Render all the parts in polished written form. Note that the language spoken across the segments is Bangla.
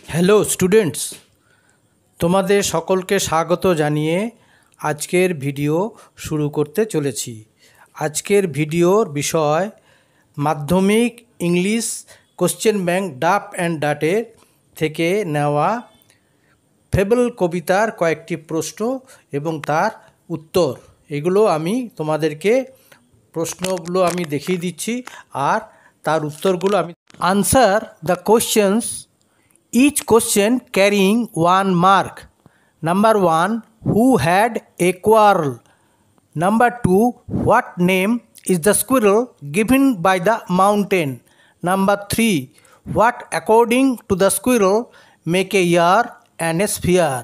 হ্যালো স্টুডেন্টস, তোমাদের সকলকে স্বাগত জানিয়ে আজকের ভিডিও শুরু করতে চলেছি। আজকের ভিডিওর বিষয় Madhyamik English question bank Duff and ডাটের থেকে নেওয়া ফেবল কবিতার কয়েকটি প্রশ্ন এবং তার উত্তর। এগুলো আমি তোমাদেরকে প্রশ্নগুলো আমি দেখিয়ে দিচ্ছি আর তার উত্তরগুলো আমি answer the questions, each question carrying 1 mark. Number 1, who had a quarrel? Number 2, what name is the squirrel given by the mountain? Number 3, what according to the squirrel make a year and a sphere?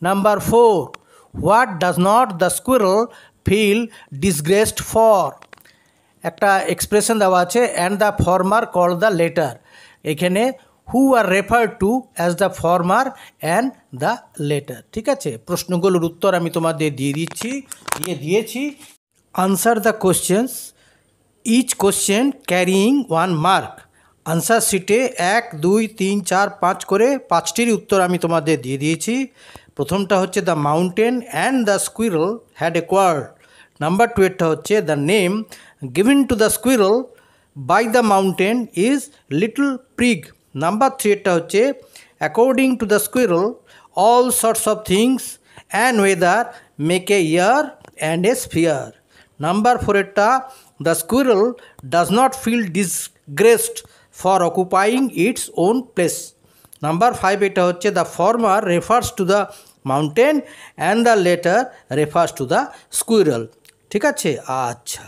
Number 4, what does not the squirrel feel disgraced for? একটা এক্সপ্রেশন দেওয়া আছে and the former call the letter. এখানে who are referred to as the former and the later। ঠিক আছে, প্রশ্নগুলোর উত্তর আমি তোমাদের দিয়েছি। Answer the questions, each question carrying 1 mark. Answer শিটে 1, 2, 3, 4, 5 করে 5টির উত্তর আমি তোমাদের দিয়ে দিয়েছি। প্রথমটা হচ্ছে the mountain and the squirrel had a quarrel. Number 2 এরটা হচ্ছে the name given to the squirrel by the mountain is little prig. Number 3 এরটা হচ্ছে according to the squirrel all sorts of things and weather make a year and a sphere. Number 4 এরটা the squirrel does not feel disgraced for occupying its own place. Number 5 এটা হচ্ছে the former refers to the mountain and the latter refers to the squirrel. ঠিক আছে, আচ্ছা।